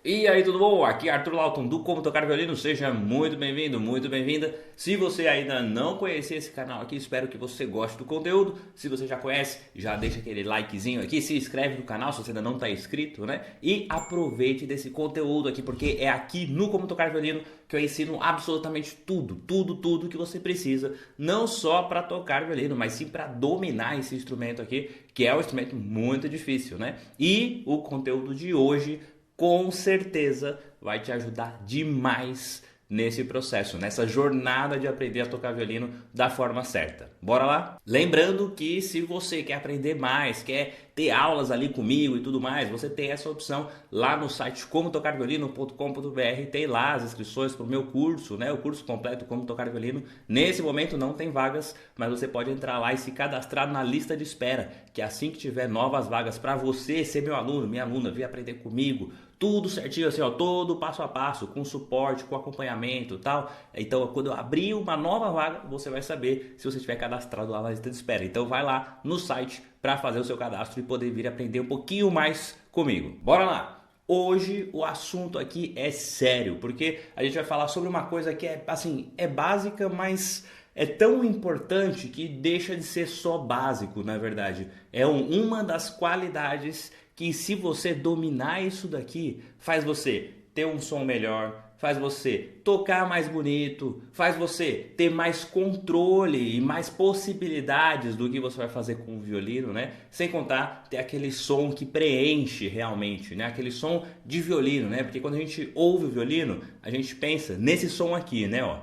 E aí, tudo bom? Aqui é Arthur Lawton do Como Tocar Violino. Seja muito bem-vindo, muito bem-vinda. Se você ainda não conhecia esse canal aqui, espero que você goste do conteúdo. Se você já conhece, já deixa aquele likezinho aqui, se inscreve no canal se você ainda não está inscrito, né? E aproveite desse conteúdo aqui, porque é aqui no Como Tocar Violino que eu ensino absolutamente tudo que você precisa, não só para tocar violino, mas sim para dominar esse instrumento aqui, que é um instrumento muito difícil, né? E o conteúdo de hoje com certeza vai te ajudar demais nesse processo, nessa jornada de aprender a tocar violino da forma certa. Bora lá? Lembrando que se você quer aprender mais, quer ter aulas ali comigo e tudo mais, você tem essa opção lá no site comotocarviolino.com.br, tem lá as inscrições para o meu curso, né? O curso completo Como Tocar Violino. Nesse momento não tem vagas, mas você pode entrar lá e se cadastrar na lista de espera, que assim que tiver novas vagas para você ser meu aluno, minha aluna, vir aprender comigo, tudo certinho assim, ó, todo passo a passo, com suporte, com acompanhamento e tal. Então, quando eu abrir uma nova vaga, você vai saber se você estiver cadastrado lá na lista de espera. Então, vai lá no site para fazer o seu cadastro e poder vir aprender um pouquinho mais comigo. Bora lá! Hoje o assunto aqui é sério, porque a gente vai falar sobre uma coisa que é assim, é básica, mas é tão importante que deixa de ser só básico, na verdade. É uma das qualidades que, se você dominar isso daqui, faz você ter um som melhor, faz você tocar mais bonito, faz você ter mais controle e mais possibilidades do que você vai fazer com o violino, né? Sem contar ter aquele som que preenche realmente, né? Aquele som de violino, né? Porque quando a gente ouve o violino, a gente pensa nesse som aqui, né? Ó.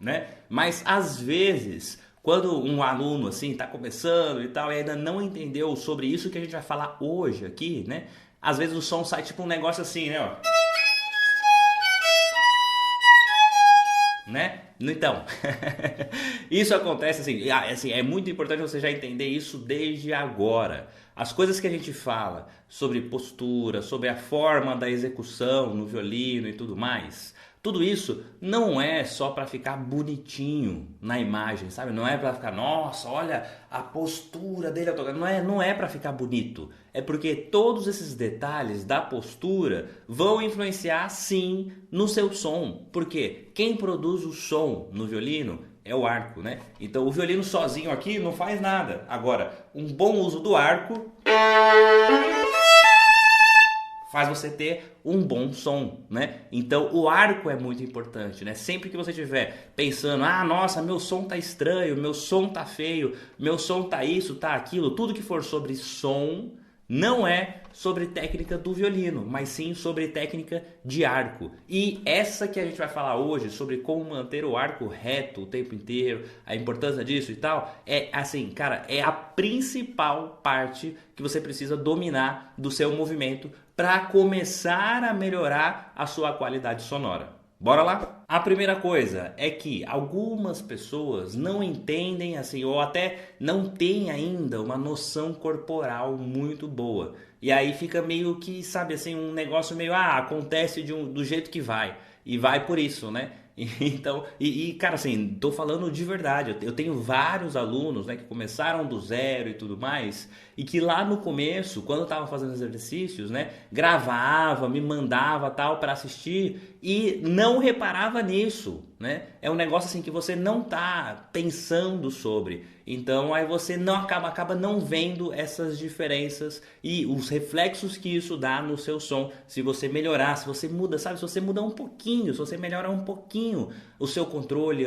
Né? Mas às vezes, quando um aluno assim está começando e tal e ainda não entendeu sobre isso que a gente vai falar hoje aqui, né? Às vezes o som sai tipo um negócio assim, né? Ó. Né? Então, isso acontece assim, é muito importante você já entender isso desde agora. As coisas que a gente fala sobre postura, sobre a forma da execução no violino e tudo mais, tudo isso não é só para ficar bonitinho na imagem, sabe? Não é para ficar, nossa, olha a postura dele ao tocar. Não é para ficar bonito. É porque todos esses detalhes da postura vão influenciar sim no seu som. Porque quem produz o som no violino é o arco, né? Então o violino sozinho aqui não faz nada. Agora, um bom uso do arco faz você ter um bom som, né? Então o arco é muito importante, né? Sempre que você estiver pensando, ah, nossa, meu som tá estranho, meu som tá feio, meu som tá isso, tá aquilo, tudo que for sobre som não é sobre técnica do violino, mas sim sobre técnica de arco. E essa que a gente vai falar hoje, sobre como manter o arco reto o tempo inteiro, a importância disso e tal, é assim, cara, é a principal parte que você precisa dominar do seu movimento para começar a melhorar a sua qualidade sonora. Bora lá? A primeira coisa é que algumas pessoas não entendem assim, ou até não têm ainda uma noção corporal muito boa. E aí fica meio que, sabe assim, um negócio meio, acontece do jeito que vai. E vai por isso, né? Então, cara, assim, tô falando de verdade. Eu tenho vários alunos, né, que começaram do zero e tudo mais, e que lá no começo, quando eu tava fazendo exercícios, né, gravava, me mandava tal para assistir e não reparava nisso, né? É um negócio assim que você não tá pensando sobre. Então, aí você não acaba não vendo essas diferenças e os reflexos que isso dá no seu som. Se você melhorar, se você muda, sabe? Se você mudar um pouquinho, se você melhorar um pouquinho o seu controle,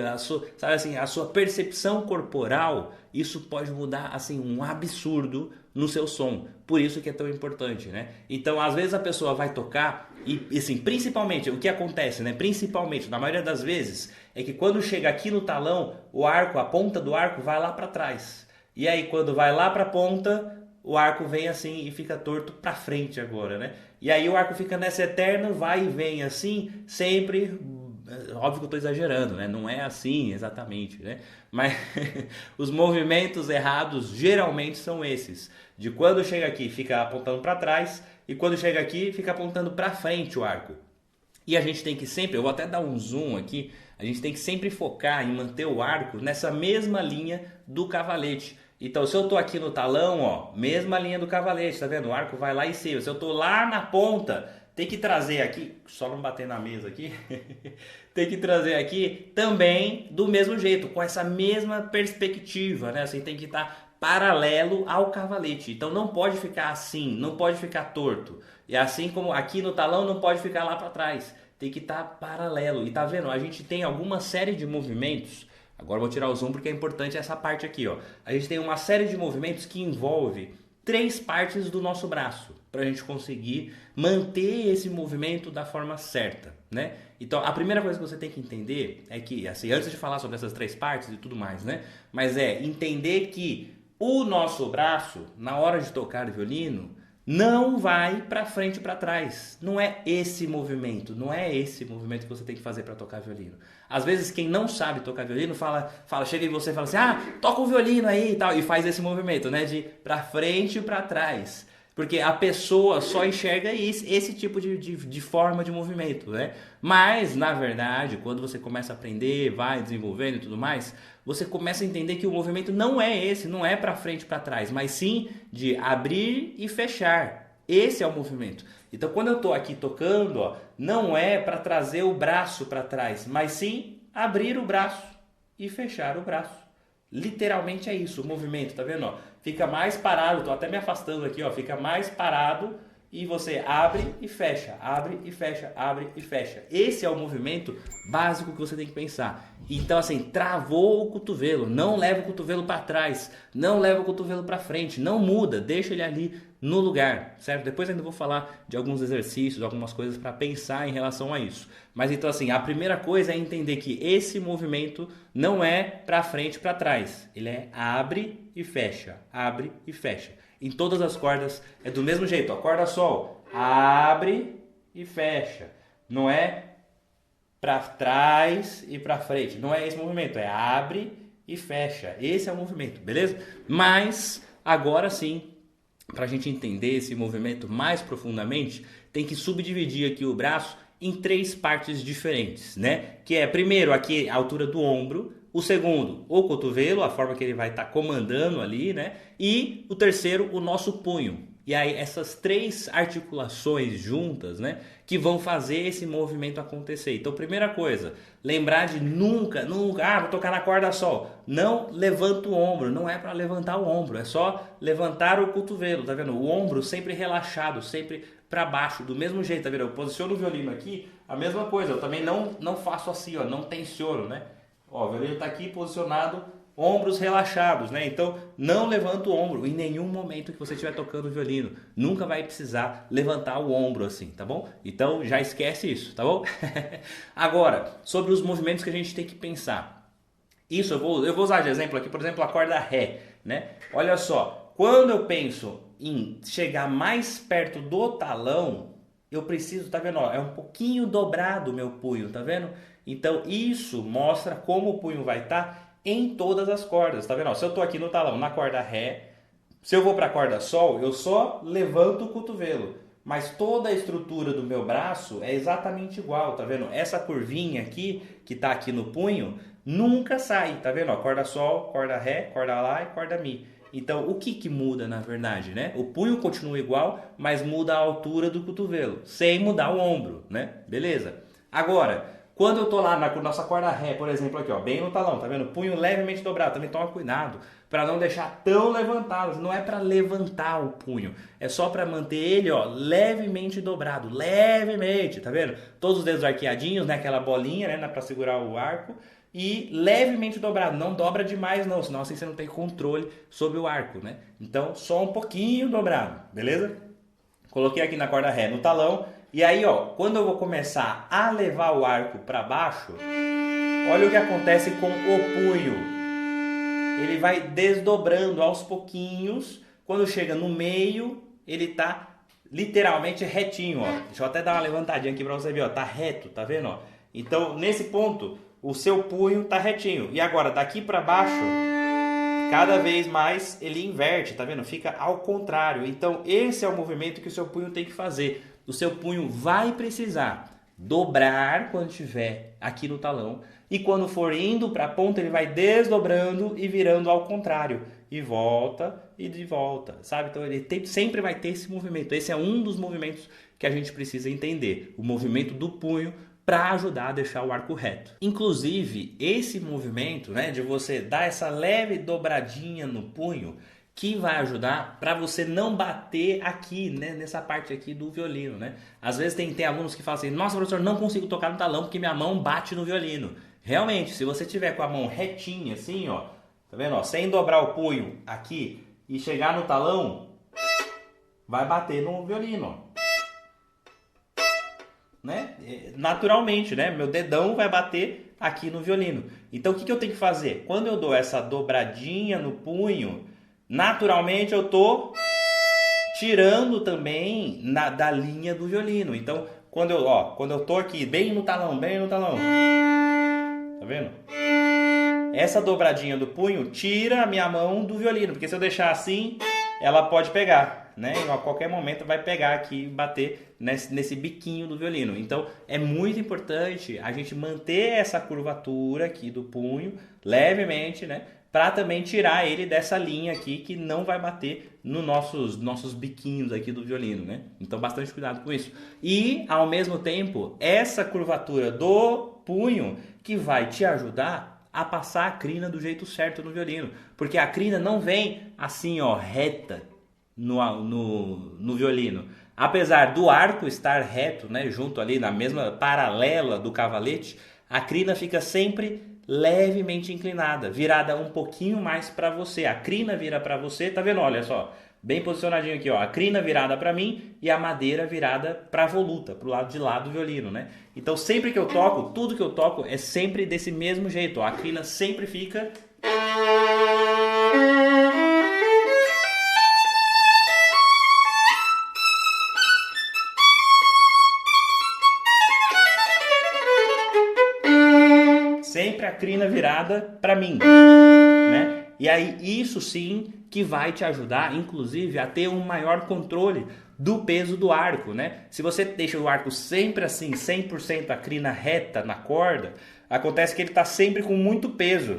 sabe assim, a sua percepção corporal, isso pode mudar assim um absurdo no seu som. Por isso que é tão importante, né? Então, às vezes a pessoa vai tocar e assim, principalmente, o que acontece, né? Principalmente, na maioria das vezes, é que quando chega aqui no talão, o arco, a ponta do arco vai lá para trás. E aí quando vai lá para a ponta, o arco vem assim e fica torto para frente agora, né? E aí o arco fica nessa eterna vai e vem assim, sempre. Óbvio que eu estou exagerando, né? Não é assim exatamente, né? Mas os movimentos errados geralmente são esses. De quando chega aqui fica apontando para trás e quando chega aqui fica apontando para frente o arco. E a gente tem que sempre, eu vou até dar um zoom aqui, a gente tem que sempre focar em manter o arco nessa mesma linha do cavalete. Então, se eu tô aqui no talão, ó, mesma linha do cavalete, tá vendo? O arco vai lá em cima. Se eu tô lá na ponta, tem que trazer aqui, só não bater na mesa aqui, tem que trazer aqui também do mesmo jeito, com essa mesma perspectiva, né? Assim, tem que estar paralelo ao cavalete. Então não pode ficar assim, não pode ficar torto. E assim como aqui no talão não pode ficar lá para trás. Tem que estar paralelo. E tá vendo? A gente tem alguma série de movimentos. Agora eu vou tirar o zoom porque é importante essa parte aqui, ó. A gente tem uma série de movimentos que envolve 3 partes do nosso braço para a gente conseguir manter esse movimento da forma certa, né? Então, a primeira coisa que você tem que entender é que, assim, antes de falar sobre essas 3 partes e tudo mais, né? Mas é entender que o nosso braço, na hora de tocar violino, não vai para frente e para trás. Não é esse movimento, não é esse movimento que você tem que fazer para tocar violino. Às vezes quem não sabe tocar violino chega em você e fala assim: "Ah, toca o violino aí" e tal, e faz esse movimento, né, de para frente e para trás. Porque a pessoa só enxerga esse tipo de forma de movimento, né? Mas, na verdade, quando você começa a aprender, vai desenvolvendo e tudo mais, você começa a entender que o movimento não é esse, não é para frente e para trás, mas sim de abrir e fechar. Esse é o movimento. Então, quando eu estou aqui tocando, ó, não é para trazer o braço para trás, mas sim abrir o braço e fechar o braço. Literalmente é isso, o movimento, tá vendo? Ó? Fica mais parado, tô até me afastando aqui, ó, fica mais parado e você abre e fecha, abre e fecha, abre e fecha. Esse é o movimento básico que você tem que pensar. Então, assim, travou o cotovelo, não leva o cotovelo para trás, não leva o cotovelo para frente, não muda, deixa ele ali no lugar, certo? Depois ainda vou falar de alguns exercícios, algumas coisas para pensar em relação a isso. Mas então, assim, a primeira coisa é entender que esse movimento não é para frente e para trás, ele é abre e fecha, abre e fecha. Em todas as cordas é do mesmo jeito, ó, corda sol, abre e fecha, não é para trás e para frente, não é esse movimento, é abre e fecha, esse é o movimento, beleza? Mas agora sim, para a gente entender esse movimento mais profundamente, tem que subdividir aqui o braço em 3 partes diferentes, né? Que é, primeiro, aqui a altura do ombro, o segundo, o cotovelo, a forma que ele vai estar comandando ali, né? E o terceiro, o nosso punho. E aí essas 3 articulações juntas, né, que vão fazer esse movimento acontecer. Então, primeira coisa, lembrar de nunca, vou tocar na corda sol. Não levanta o ombro, não é para levantar o ombro, é só levantar o cotovelo, tá vendo? O ombro sempre relaxado, sempre para baixo, do mesmo jeito, tá vendo? Eu posiciono o violino aqui, a mesma coisa, eu também não faço assim, ó, não tensiono, né? Ó, o violino tá aqui posicionado, ombros relaxados, né? Então, não levanta o ombro em nenhum momento que você estiver tocando o violino. Nunca vai precisar levantar o ombro assim, tá bom? Então, já esquece isso, tá bom? Agora, sobre os movimentos que a gente tem que pensar. Isso, eu vou usar de exemplo aqui, por exemplo, a corda Ré, né? Olha só, quando eu penso em chegar mais perto do talão, eu preciso, tá vendo? Ó, é um pouquinho dobrado o meu punho, tá vendo? Então, isso mostra como o punho vai estar em todas as cordas, tá vendo? Ó, se eu tô aqui no talão, na corda Ré, se eu vou para a corda Sol, eu só levanto o cotovelo, mas toda a estrutura do meu braço é exatamente igual, tá vendo? Essa curvinha aqui, que tá aqui no punho, nunca sai, tá vendo? Ó, corda Sol, corda Ré, corda Lá e corda Mi. Então, o que muda na verdade, né? O punho continua igual, mas muda a altura do cotovelo, sem mudar o ombro, né? Beleza. Agora, quando eu tô lá na nossa corda Ré, por exemplo, aqui, ó, bem no talão, tá vendo? Punho levemente dobrado, também toma cuidado para não deixar tão levantado. Não é para levantar o punho, é só para manter ele, ó, levemente dobrado, levemente, tá vendo? Todos os dedos arqueadinhos, né? Aquela bolinha, né? Para segurar o arco e levemente dobrado. Não dobra demais, não, senão assim você não tem controle sobre o arco, né? Então, só um pouquinho dobrado, beleza? Coloquei aqui na corda Ré no talão. E aí, ó, quando eu vou começar a levar o arco para baixo, olha o que acontece com o punho. Ele vai desdobrando aos pouquinhos. Quando chega no meio, ele tá literalmente retinho, ó. Deixa eu até dar uma levantadinha aqui para você ver, ó, tá reto, tá vendo, ó? Então, nesse ponto, o seu punho tá retinho. E agora, daqui para baixo, cada vez mais ele inverte, tá vendo? Fica ao contrário. Então, esse é o movimento que o seu punho tem que fazer. O seu punho vai precisar dobrar quando estiver aqui no talão e quando for indo para a ponta ele vai desdobrando e virando ao contrário. e volta e de volta, sabe? Então ele sempre vai ter esse movimento. Esse é um dos movimentos que a gente precisa entender, o movimento do punho para ajudar a deixar o arco reto. Inclusive, esse movimento, né, de você dar essa leve dobradinha no punho, que vai ajudar para você não bater aqui, né, nessa parte aqui do violino, né? Às vezes tem alunos que falam assim, nossa, professor, não consigo tocar no talão porque minha mão bate no violino. Realmente, se você tiver com a mão retinha assim, ó, tá vendo, ó, sem dobrar o punho aqui e chegar no talão, vai bater no violino, ó. Né? Naturalmente, né? Meu dedão vai bater aqui no violino. Então, o que eu tenho que fazer? Quando eu dou essa dobradinha no punho, naturalmente eu tô tirando também da linha do violino. Então, quando eu tô aqui bem no talão, tá vendo? Essa dobradinha do punho tira a minha mão do violino, porque se eu deixar assim, ela pode pegar, né? E a qualquer momento vai pegar aqui e bater nesse biquinho do violino. Então, é muito importante a gente manter essa curvatura aqui do punho levemente, né? Para também tirar ele dessa linha aqui que não vai bater nos nossos biquinhos aqui do violino, né? Então, bastante cuidado com isso. E, ao mesmo tempo, essa curvatura do punho que vai te ajudar a passar a crina do jeito certo no violino. Porque a crina não vem assim, ó, reta no violino. Apesar do arco estar reto, né, junto ali na mesma paralela do cavalete, a crina fica sempre levemente inclinada, virada um pouquinho mais para você. A crina vira para você, tá vendo? Olha só, bem posicionadinho aqui, ó. A crina virada para mim e a madeira virada para a voluta, pro lado de lá do violino, né? Então sempre que eu toco, tudo que eu toco é sempre desse mesmo jeito, ó. A crina sempre fica sempre a crina virada para mim, né? E aí isso sim que vai te ajudar, inclusive, a ter um maior controle do peso do arco, né? Se você deixa o arco sempre assim, 100% a crina reta na corda, acontece que ele está sempre com muito peso.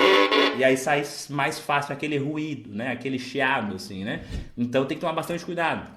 E aí sai mais fácil aquele ruído, né? Aquele chiado assim, né? Então tem que tomar bastante cuidado.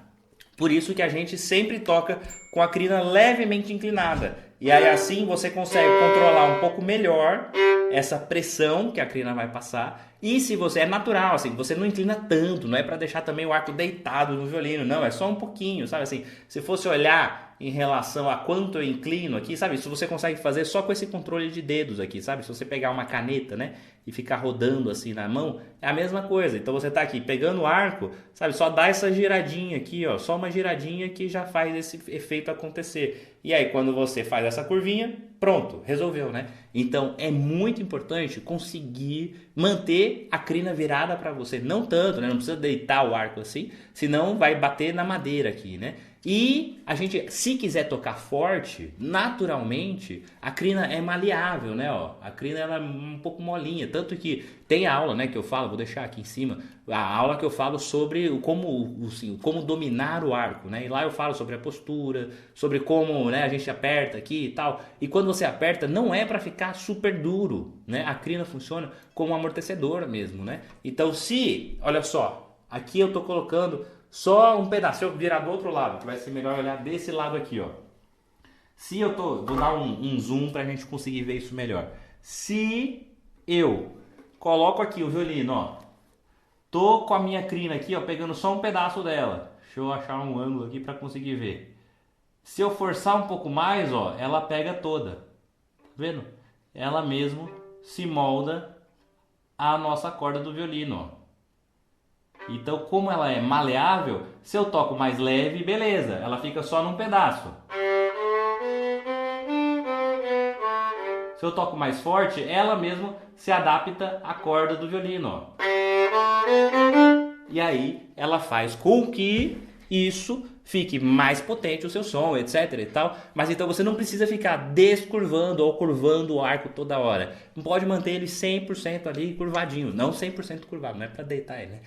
Por isso que a gente sempre toca com a crina levemente inclinada. E aí assim você consegue controlar um pouco melhor essa pressão que a crina vai passar. E se você é natural, assim, você não inclina tanto, não é para deixar também o arco deitado no violino, não, é só um pouquinho, sabe assim? Se fosse olhar em relação a quanto eu inclino aqui, sabe? Isso você consegue fazer só com esse controle de dedos aqui, sabe? Se você pegar uma caneta, né, e ficar rodando assim na mão, é a mesma coisa. Então você tá aqui pegando o arco, sabe? Só dá essa giradinha aqui, ó, só uma giradinha que já faz esse efeito acontecer. E aí quando você faz essa curvinha, pronto, resolveu, né? Então é muito importante conseguir manter a crina virada para você, não tanto, né? Não precisa deitar o arco assim, senão vai bater na madeira aqui, né? E a gente, se quiser tocar forte, naturalmente, a crina é maleável, né? Ó, a crina ela é um pouco molinha, tanto que tem a aula, né, que eu falo, vou deixar aqui em cima, a aula que eu falo sobre como dominar o arco, né? E lá eu falo sobre a postura, sobre como, né, a gente aperta aqui e tal. E quando você aperta, não é para ficar super duro, né? A crina funciona como um amortecedor mesmo, né? Então, olha só, aqui eu tô colocando só um pedaço, eu virar do outro lado, que vai ser melhor olhar desse lado aqui, ó. Se eu vou dar um zoom pra gente conseguir ver isso melhor. Se eu coloco aqui o violino, ó, tô com a minha crina aqui, ó, pegando só um pedaço dela. Deixa eu achar um ângulo aqui pra conseguir ver. Se eu forçar um pouco mais, ó, ela pega toda. Tá vendo? Ela mesmo se molda à nossa corda do violino, ó. Então, como ela é maleável, se eu toco mais leve, beleza, ela fica só num pedaço. Se eu toco mais forte, ela mesmo se adapta à corda do violino, ó. E aí, ela faz com que isso fique mais potente o seu som, etc e tal. Mas então você não precisa ficar descurvando ou curvando o arco toda hora. Pode manter ele 100% ali curvadinho, não 100% curvado, não é para deitar ele, né?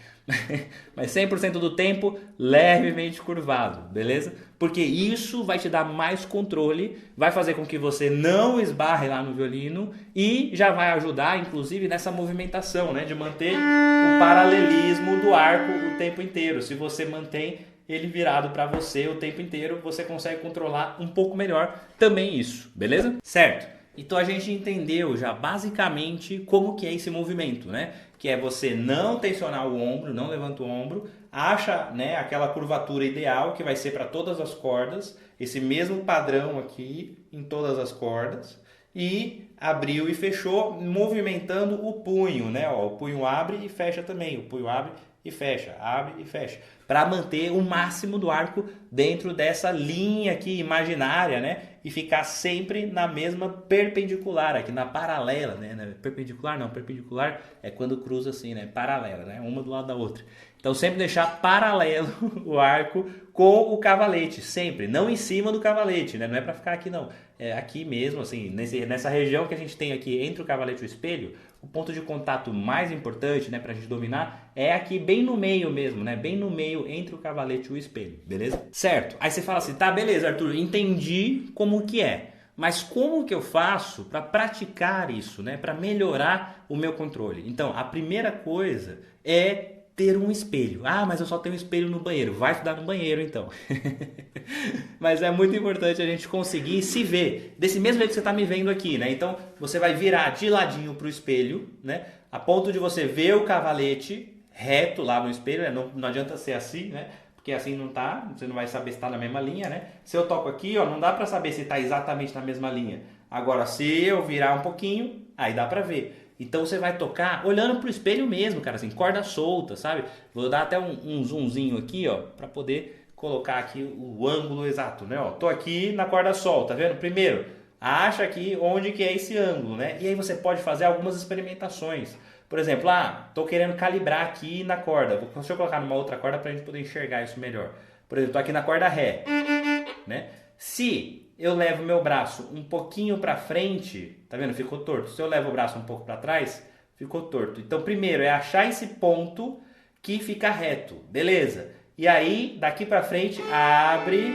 Mas 100% do tempo levemente curvado, beleza? Porque isso vai te dar mais controle, vai fazer com que você não esbarre lá no violino e já vai ajudar, inclusive, nessa movimentação, né? De manter o paralelismo do arco o tempo inteiro. Se você mantém ele virado para você o tempo inteiro, você consegue controlar um pouco melhor também isso, beleza? Certo. Então a gente entendeu já basicamente como que é esse movimento, né? Que é você não tensionar o ombro, não levanta o ombro, acha, né, aquela curvatura ideal que vai ser para todas as cordas, esse mesmo padrão aqui em todas as cordas, e abriu e fechou, movimentando o punho, né? Ó, o punho abre e fecha também, o punho abre e fecha, abre e fecha, para manter o máximo do arco dentro dessa linha aqui imaginária, né? E ficar sempre na mesma perpendicular, aqui na paralela, né? Perpendicular não, perpendicular é quando cruza assim, né? Paralela, né? Uma do lado da outra. Então sempre deixar paralelo o arco com o cavalete, sempre, não em cima do cavalete, né? Não é para ficar aqui não, é aqui mesmo, assim, nessa região que a gente tem aqui entre o cavalete e o espelho. O ponto de contato mais importante, né, pra gente dominar, é aqui bem no meio mesmo, né? Bem no meio entre o cavalete e o espelho, beleza? Certo. Aí você fala assim, tá, beleza, Arthur, entendi como que é. Mas como que eu faço para praticar isso, né? Para melhorar o meu controle? Então, a primeira coisa é ter um espelho. Ah, mas eu só tenho um espelho no banheiro. Vai estudar no banheiro, então. Mas é muito importante a gente conseguir se ver desse mesmo jeito que você está me vendo aqui, né? Então, você vai virar de ladinho para o espelho, né? A ponto de você ver o cavalete reto lá no espelho, né? Não adianta ser assim, né? Porque assim não tá, você não vai saber se está na mesma linha, né? Se eu toco aqui, ó, não dá para saber se está exatamente na mesma linha. Agora, se eu virar um pouquinho, aí dá para ver. Então você vai tocar olhando pro espelho mesmo, cara, assim, corda solta, sabe? Vou dar até um zoomzinho aqui, ó, para poder colocar aqui o ângulo exato, né? Ó, tô aqui na corda sol, tá vendo? Primeiro, acha aqui onde que é esse ângulo, né? E aí você pode fazer algumas experimentações. Por exemplo, tô querendo calibrar aqui na corda. Deixa eu colocar numa outra corda pra gente poder enxergar isso melhor. Por exemplo, tô aqui na corda ré, né? Se eu levo meu braço um pouquinho para frente, tá vendo? Ficou torto. Se eu levo o braço um pouco para trás, ficou torto. Então, primeiro é achar esse ponto que fica reto, beleza? E aí, daqui para frente, abre,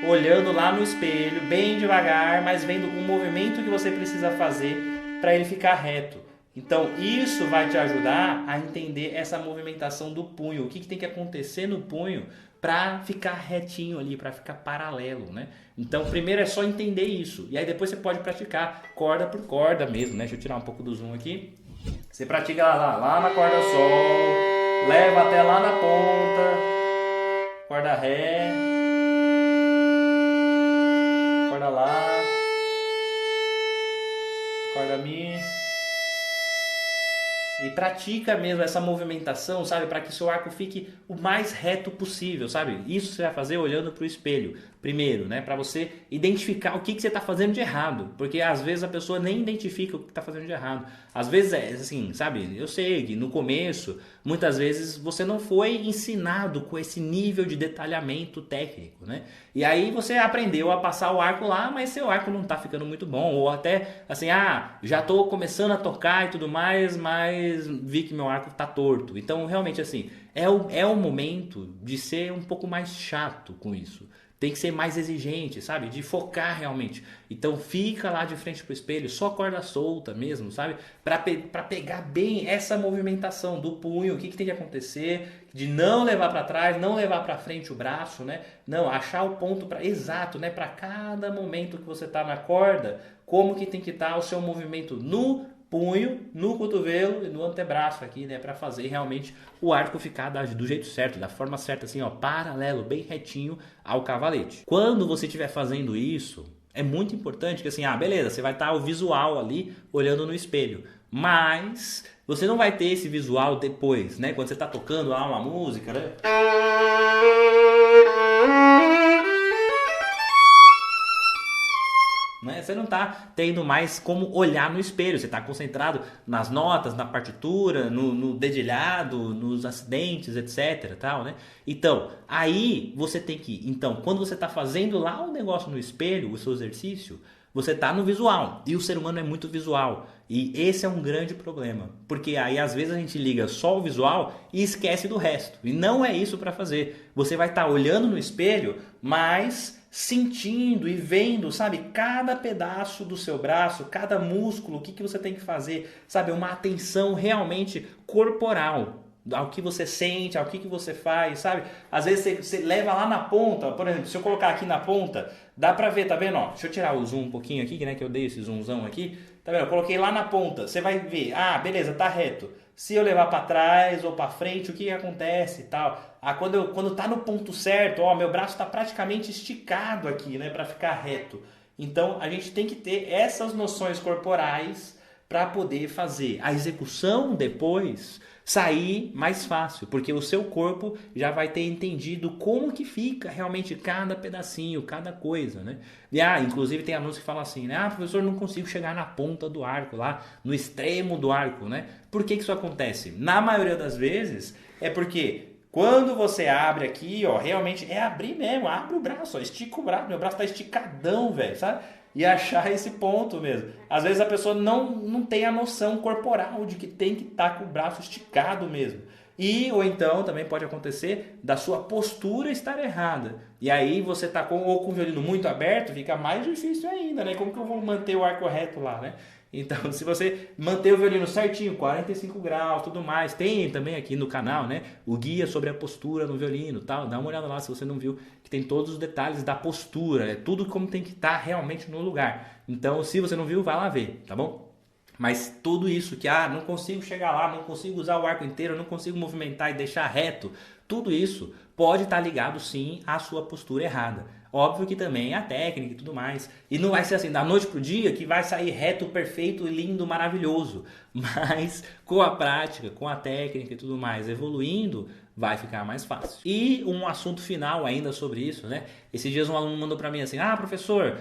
olhando lá no espelho, bem devagar, mas vendo o movimento que você precisa fazer para ele ficar reto. Então, isso vai te ajudar a entender essa movimentação do punho. O que tem que acontecer no punho para ficar retinho ali, para ficar paralelo, né? Então, primeiro é só entender isso. E aí depois você pode praticar corda por corda mesmo, né? Deixa eu tirar um pouco do zoom aqui. Você pratica lá na corda sol, leva até lá na ponta, corda ré, corda lá, corda mi. E pratica mesmo essa movimentação, sabe? Para que seu arco fique o mais reto possível, sabe? Isso você vai fazer olhando para o espelho primeiro, né? Para você identificar o que você está fazendo de errado. Porque às vezes a pessoa nem identifica o que está fazendo de errado. Às vezes é assim, sabe? Eu sei que no começo, muitas vezes você não foi ensinado com esse nível de detalhamento técnico, né? E aí você aprendeu a passar o arco lá, mas seu arco não está ficando muito bom. Ou até assim, já estou começando a tocar e tudo mais, mas vi que meu arco está torto. Então, realmente, assim, é o momento de ser um pouco mais chato com isso. Tem que ser mais exigente, sabe? De focar realmente. Então, fica lá de frente pro espelho, só corda solta mesmo, sabe? Para pegar bem essa movimentação do punho, o que tem que acontecer, de não levar para trás, não levar para frente o braço, né? Não, achar o ponto exato, né? Para cada momento que você tá na corda, como que tem que estar o seu movimento no punho, no cotovelo e no antebraço aqui, né, para fazer realmente o arco ficar do jeito certo, da forma certa, assim, ó, paralelo, bem retinho ao cavalete. Quando você estiver fazendo isso, é muito importante que assim, beleza, você vai estar o visual ali olhando no espelho, mas você não vai ter esse visual depois, né, quando você está tocando lá uma música, né? né? Você não está tendo mais como olhar no espelho, você está concentrado nas notas, na partitura, no dedilhado, nos acidentes, etc. Tal, né? Então, aí você tem que... Então, quando você está fazendo lá o negócio no espelho, o seu exercício, você está no visual. E o ser humano é muito visual. E esse é um grande problema. Porque aí, às vezes, a gente liga só o visual e esquece do resto. E não é isso para fazer. Você vai estar olhando no espelho, mas sentindo e vendo, sabe, cada pedaço do seu braço, cada músculo, o que você tem que fazer, sabe, uma atenção realmente corporal ao que você sente, ao que você faz, sabe? Às vezes você leva lá na ponta, por exemplo, se eu colocar aqui na ponta, dá pra ver, tá vendo? Ó, deixa eu tirar o zoom um pouquinho aqui, né, que eu dei esse zoomzão aqui, tá vendo? Eu coloquei lá na ponta, você vai ver, ah, beleza, tá reto. Se eu levar para trás ou para frente, o que acontece e tal? Ah, quando tá no ponto certo, ó, meu braço está praticamente esticado aqui, né, para ficar reto. Então, a gente tem que ter essas noções corporais para poder fazer a execução depois sair mais fácil, porque o seu corpo já vai ter entendido como que fica realmente cada pedacinho, cada coisa, né? E inclusive tem alunos que falam assim, né? Ah, professor, não consigo chegar na ponta do arco lá, no extremo do arco, né? Por que isso acontece? Na maioria das vezes é porque quando você abre aqui, ó, realmente é abrir mesmo, abre o braço, ó, estica o braço, meu braço tá esticadão, velho, sabe? E achar esse ponto mesmo. Às vezes a pessoa não tem a noção corporal de que tem que estar com o braço esticado mesmo. Ou então também pode acontecer da sua postura estar errada. E aí você está com o violino muito aberto, fica mais difícil ainda, né? Como que eu vou manter o arco reto lá, né? Então, se você manter o violino certinho, 45 graus, tudo mais, tem também aqui no canal, né, o guia sobre a postura no violino, tal. Dá uma olhada lá se você não viu, que tem todos os detalhes da postura, é tudo como tem que estar realmente no lugar. Então, se você não viu, vai lá ver, tá bom? Mas tudo isso que, não consigo chegar lá, não consigo usar o arco inteiro, não consigo movimentar e deixar reto, tudo isso pode estar ligado sim à sua postura errada. Óbvio que também a técnica e tudo mais. E não vai ser assim, da noite pro dia, que vai sair reto, perfeito, lindo, maravilhoso. Mas com a prática, com a técnica e tudo mais evoluindo, vai ficar mais fácil. E um assunto final ainda sobre isso, né? Esses dias um aluno mandou para mim assim, professor,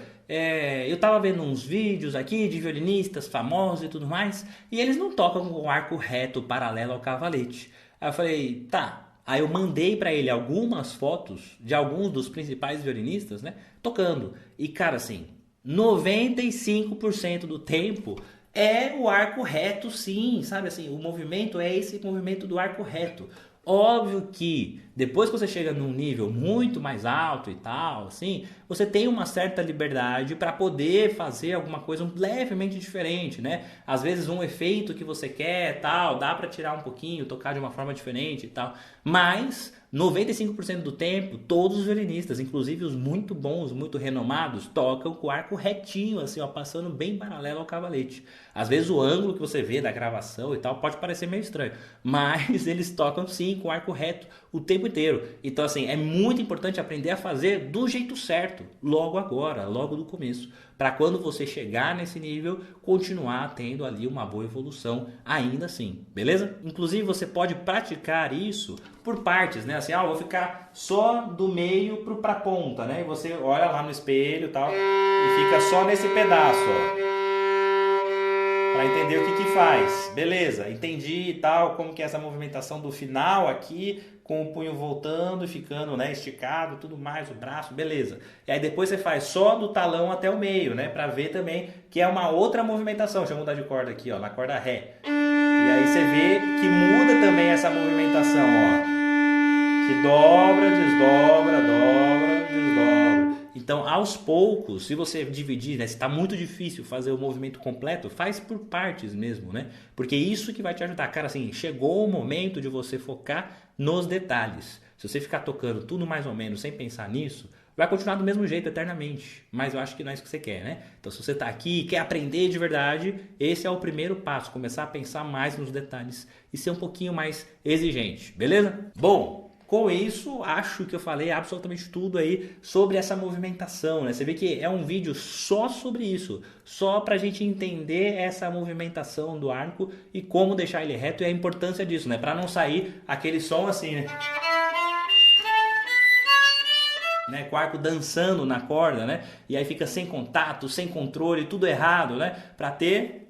eu tava vendo uns vídeos aqui de violinistas famosos e tudo mais, e eles não tocam com o arco reto paralelo ao cavalete. Aí eu falei, tá. Aí eu mandei para ele algumas fotos de alguns dos principais violinistas, né, tocando. E cara, assim, 95% do tempo é o arco reto, sim, sabe assim, o movimento é esse movimento do arco reto. Óbvio que depois que você chega num nível muito mais alto e tal, assim, você tem uma certa liberdade para poder fazer alguma coisa levemente diferente, né? Às vezes um efeito que você quer, tal, dá para tirar um pouquinho, tocar de uma forma diferente e tal. Mas 95% do tempo, todos os violinistas, inclusive os muito bons, muito renomados, tocam com o arco retinho, assim, ó, passando bem paralelo ao cavalete. Às vezes o ângulo que você vê da gravação e tal pode parecer meio estranho, mas eles tocam sim com o arco reto o tempo inteiro. Então, assim, é muito importante aprender a fazer do jeito certo, logo agora, logo do começo, para quando você chegar nesse nível, continuar tendo ali uma boa evolução ainda assim, beleza? Inclusive, você pode praticar isso por partes, né? Assim, eu vou ficar só do meio pra ponta, né? E você olha lá no espelho e tal, e fica só nesse pedaço, ó. Para entender o que faz. Beleza, entendi e tal, como que é essa movimentação do final aqui, com o punho voltando e ficando, né, esticado, tudo mais, o braço, beleza. E aí depois você faz só do talão até o meio, né, para ver também que é uma outra movimentação. Deixa eu mudar de corda aqui, ó, na corda Ré. E aí você vê que muda também essa movimentação, ó. Que dobra, desdobra, dobra, desdobra. Então, aos poucos, se você dividir, né, se está muito difícil fazer o movimento completo, faz por partes mesmo, né? Porque isso que vai te ajudar. Cara, assim, chegou o momento de você focar nos detalhes. Se você ficar tocando tudo mais ou menos sem pensar nisso, vai continuar do mesmo jeito eternamente. Mas eu acho que não é isso que você quer, né? Então, se você está aqui e quer aprender de verdade, esse é o primeiro passo. Começar a pensar mais nos detalhes e ser um pouquinho mais exigente, beleza? Bom, com isso, acho que eu falei absolutamente tudo aí sobre essa movimentação, né? Você vê que é um vídeo só sobre isso, só pra gente entender essa movimentação do arco e como deixar ele reto e a importância disso, né? Pra não sair aquele som assim, né? né, com o arco dançando na corda, né? E aí fica sem contato, sem controle, tudo errado, né? Para ter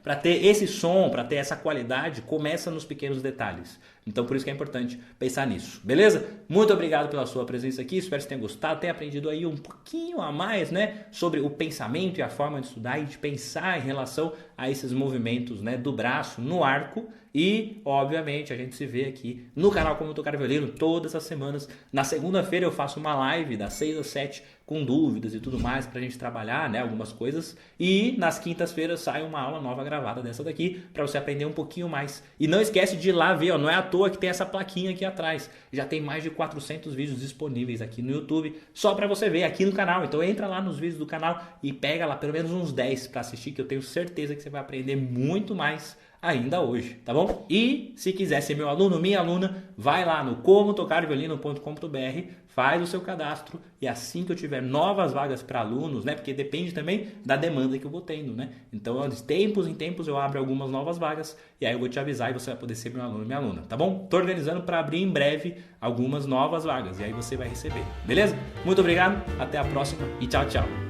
para ter esse som, para ter essa qualidade, começa nos pequenos detalhes. Então por isso que é importante pensar nisso, beleza? Muito obrigado pela sua presença aqui, espero que você tenha gostado, tenha aprendido aí um pouquinho a mais, né, sobre o pensamento e a forma de estudar e de pensar em relação a esses movimentos, né, do braço no arco. E, obviamente, a gente se vê aqui no canal Como Tocar Violino todas as semanas. Na segunda-feira eu faço uma live das 6 às 7 com dúvidas e tudo mais pra gente trabalhar, né, algumas coisas. E nas quintas-feiras sai uma aula nova gravada dessa daqui pra você aprender um pouquinho mais. E não esquece de ir lá ver, ó, não é à toa que tem essa plaquinha aqui atrás. Já tem mais de 400 vídeos disponíveis aqui no YouTube só pra você ver aqui no canal. Então entra lá nos vídeos do canal e pega lá pelo menos uns 10 pra assistir, que eu tenho certeza que você vai aprender muito mais ainda hoje, tá bom? E se quiser ser meu aluno, minha aluna, vai lá no comotocarviolino.com.br, faz o seu cadastro e assim que eu tiver novas vagas para alunos, né? Porque depende também da demanda que eu vou tendo, né? Então, de tempos em tempos eu abro algumas novas vagas e aí eu vou te avisar e você vai poder ser meu aluno, minha aluna, tá bom? Tô organizando para abrir em breve algumas novas vagas e aí você vai receber, beleza? Muito obrigado, até a próxima e tchau, tchau!